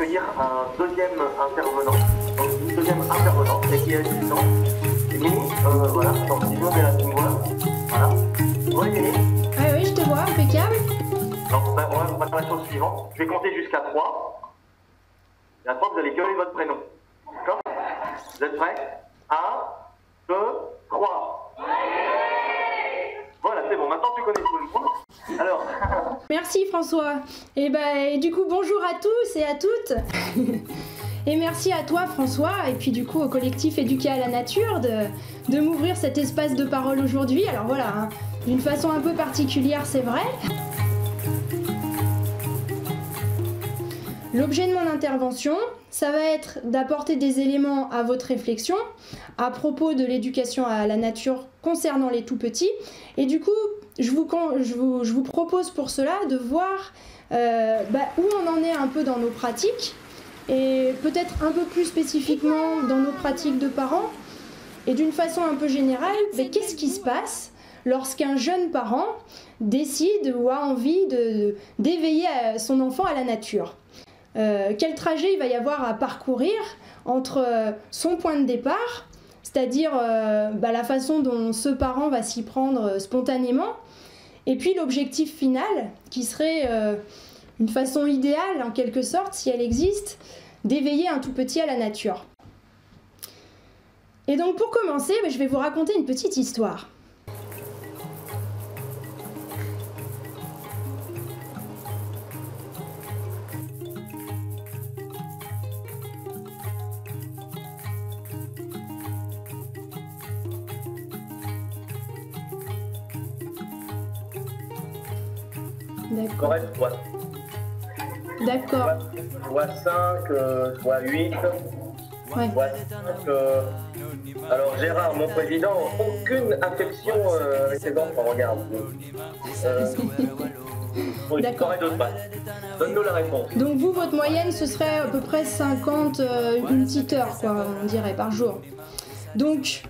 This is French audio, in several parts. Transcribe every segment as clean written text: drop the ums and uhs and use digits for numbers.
accueillir un deuxième intervenant, une deuxième intervenante, qui est assistante. Et Mimi, voilà, donc si nous on est là, tu me vois. Voilà. Oui, Mimi. Ah oui, je te vois, impeccable. Donc, ben, on va faire la chose suivante. Je vais compter jusqu'à 3. Et à 3, vous allez gueuler votre prénom. D'accord? Vous êtes prêts? 1, 2, 3. Voilà, c'est bon, maintenant tu connais tout le monde. Alors. Merci François. Et du coup, bonjour à tous et à toutes. Et merci à toi François, et puis du coup au collectif Éduquer à la Nature de m'ouvrir cet espace de parole aujourd'hui. Alors voilà, hein, d'une façon un peu particulière, c'est vrai. L'objet de mon intervention, ça va être d'apporter des éléments à votre réflexion à propos de l'éducation à la nature concernant les tout-petits. Et du coup, je vous propose pour cela de voir où on en est un peu dans nos pratiques, et peut-être un peu plus spécifiquement dans nos pratiques de parents, et d'une façon un peu générale, qu'est-ce qui se passe lorsqu'un jeune parent décide ou a envie d'éveiller son enfant à la nature. Quel trajet il va y avoir à parcourir entre son point de départ, c'est-à-dire la façon dont ce parent va s'y prendre spontanément, et puis l'objectif final, qui serait une façon idéale, en quelque sorte, si elle existe, d'éveiller un tout petit à la nature. Et donc pour commencer, je vais vous raconter une petite histoire. D'accord. Correct, toi. D'accord. Je vois 5, je vois 8. Ouais. Je vois 5. Alors Gérard, mon président, aucune affection avec ses enfants, regarde. Oui, D'accord. correct, d'autres pas. Donne-nous la réponse. Donc vous, votre moyenne, ce serait à peu près 50, une petite heure, quoi, on dirait, par jour. Donc,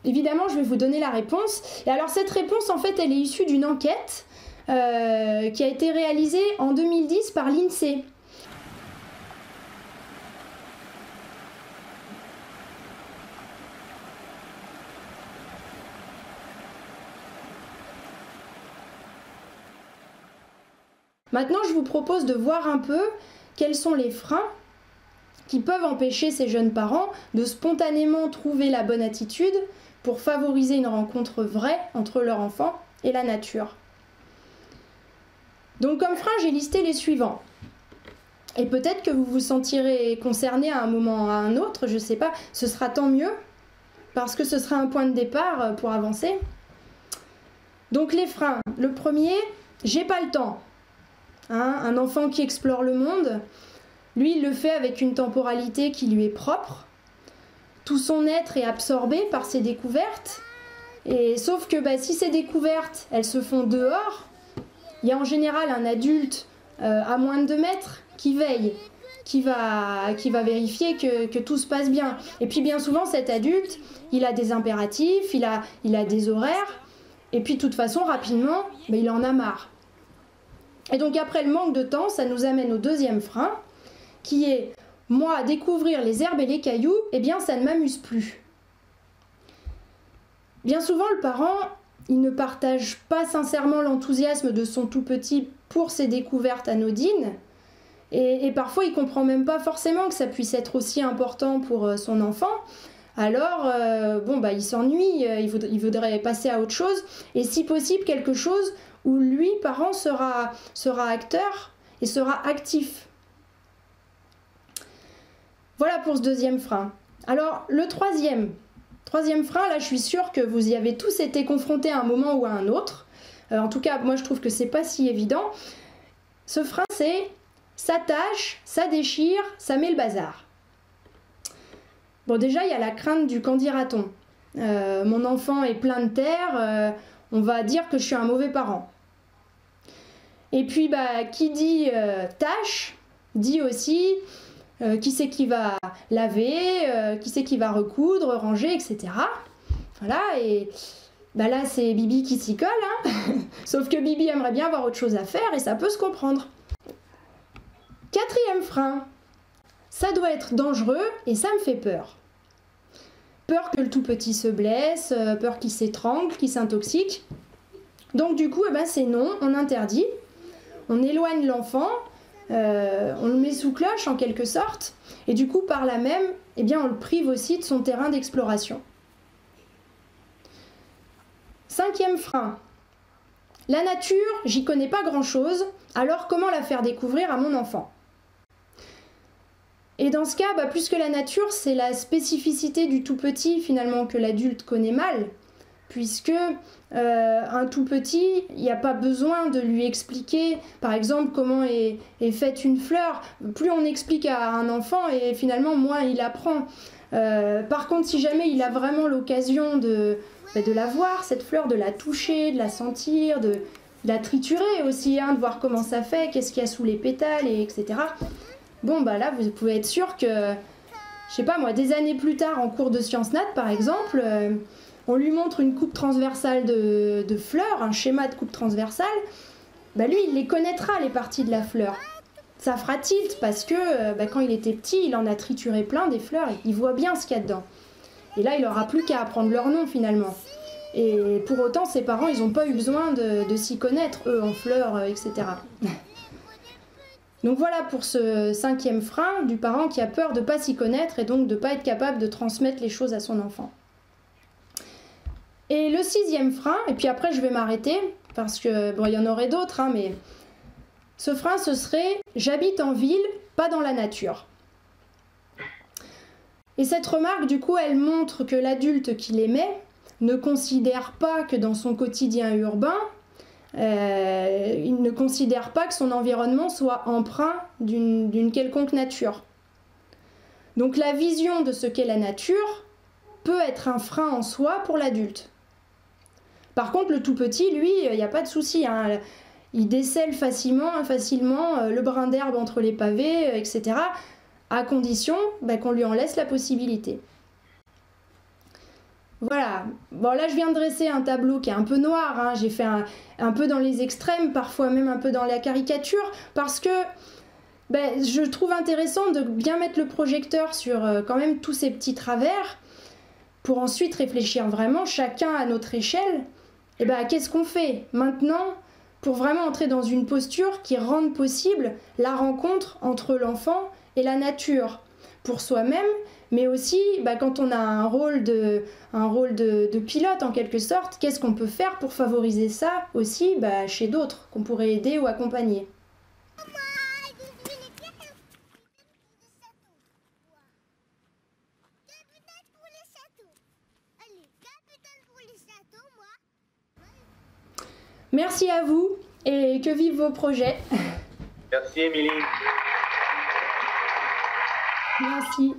évidemment, je vais vous donner la réponse. Et alors, cette réponse, en fait, elle est issue d'une enquête qui a été réalisée en 2010 par l'INSEE. Maintenant, je vous propose de voir un peu quels sont les freins qui peuvent empêcher ces jeunes parents de spontanément trouver la bonne attitude pour favoriser une rencontre vraie entre leur enfant et la nature. Donc comme frein, j'ai listé les suivants. Et peut-être que vous vous sentirez concerné à un moment ou à un autre, je ne sais pas, ce sera tant mieux, parce que ce sera un point de départ pour avancer. Donc les freins, le premier, j'ai pas le temps. Un enfant qui explore le monde, lui, il le fait avec une temporalité qui lui est propre. Tout son être est absorbé par ses découvertes. Et sauf que si ces découvertes, elles se font dehors, il y a en général un adulte à moins de 2 mètres qui veille, qui va vérifier que tout se passe bien. Et puis bien souvent, cet adulte, il a des impératifs, il a des horaires, et puis de toute façon, rapidement, il en a marre. Et donc après le manque de temps, ça nous amène au deuxième frein, qui est, moi, découvrir les herbes et les cailloux, ça ne m'amuse plus. Bien souvent, le parent, il ne partage pas sincèrement l'enthousiasme de son tout petit pour ses découvertes anodines, et parfois il ne comprend même pas forcément que ça puisse être aussi important pour son enfant. Alors, il s'ennuie, il voudrait passer à autre chose, et si possible quelque chose où lui, parent, sera acteur et sera actif. Voilà pour ce deuxième frein. Alors, le troisième frein, là je suis sûre que vous y avez tous été confrontés à un moment ou à un autre. En tout cas, moi je trouve que c'est pas si évident. Ce frein, c'est ça tâche, ça déchire, ça met le bazar. Bon, déjà, il y a la crainte du qu'en dira-t-on. Mon enfant est plein de terre, on va dire que je suis un mauvais parent. Et puis, qui dit tâche, dit aussi qui c'est qui va laver, qui c'est qui va recoudre, ranger, etc. Voilà, et là, c'est Bibi qui s'y colle, hein. Sauf que Bibi aimerait bien avoir autre chose à faire, et ça peut se comprendre. Quatrième frein, ça doit être dangereux et ça me fait peur. Peur que le tout petit se blesse, peur qu'il s'étrangle, qu'il s'intoxique. Donc du coup, c'est non, on interdit. On éloigne l'enfant, on le met sous cloche en quelque sorte. Et du coup, par là même, on le prive aussi de son terrain d'exploration. 5e frein. La nature, j'y connais pas grand-chose, alors comment la faire découvrir à mon enfant? Et dans ce cas, plus que la nature, c'est la spécificité du tout petit finalement que l'adulte connaît mal, puisque un tout petit, il n'y a pas besoin de lui expliquer, par exemple, comment est faite une fleur. Plus on explique à un enfant, et finalement, moins il apprend. Par contre, si jamais il a vraiment l'occasion de la voir, cette fleur, de la toucher, de la sentir, de la triturer aussi, de voir comment ça fait, qu'est-ce qu'il y a sous les pétales, etc. Bon, là, vous pouvez être sûr que, je sais pas moi, des années plus tard, en cours de sciences nat, par exemple, on lui montre une coupe transversale de fleurs, un schéma de coupe transversale, lui, il les connaîtra, les parties de la fleur. Ça fera tilt, parce que quand il était petit, il en a trituré plein des fleurs, et il voit bien ce qu'il y a dedans. Et là, il n'aura plus qu'à apprendre leur nom, finalement. Et pour autant, ses parents, ils n'ont pas eu besoin de s'y connaître, eux, en fleurs, etc. Donc voilà pour ce 5e frein du parent qui a peur de ne pas s'y connaître et donc de ne pas être capable de transmettre les choses à son enfant. Et le 6e frein, et puis après je vais m'arrêter, parce que il y en aurait d'autres, mais ce frein ce serait « j'habite en ville, pas dans la nature ». Et cette remarque, du coup, elle montre que l'adulte qui l'émet ne considère pas que dans son quotidien urbain, il ne considère pas que son environnement soit empreint d'une quelconque nature. Donc la vision de ce qu'est la nature peut être un frein en soi pour l'adulte. Par contre, le tout petit, lui, il n'y a pas de souci, il décèle facilement le brin d'herbe entre les pavés, etc., à condition qu'on lui en laisse la possibilité. Voilà, bon là je viens de dresser un tableau qui est un peu noir, j'ai fait un peu dans les extrêmes, parfois même un peu dans la caricature, parce que je trouve intéressant de bien mettre le projecteur sur quand même tous ces petits travers, pour ensuite réfléchir vraiment, chacun à notre échelle, qu'est-ce qu'on fait maintenant pour vraiment entrer dans une posture qui rende possible la rencontre entre l'enfant et la nature, pour soi-même, mais aussi quand on a un rôle de pilote en quelque sorte, qu'est-ce qu'on peut faire pour favoriser ça aussi chez d'autres qu'on pourrait aider ou accompagner. Merci à vous et que vivent vos projets. Merci Émilie. Merci.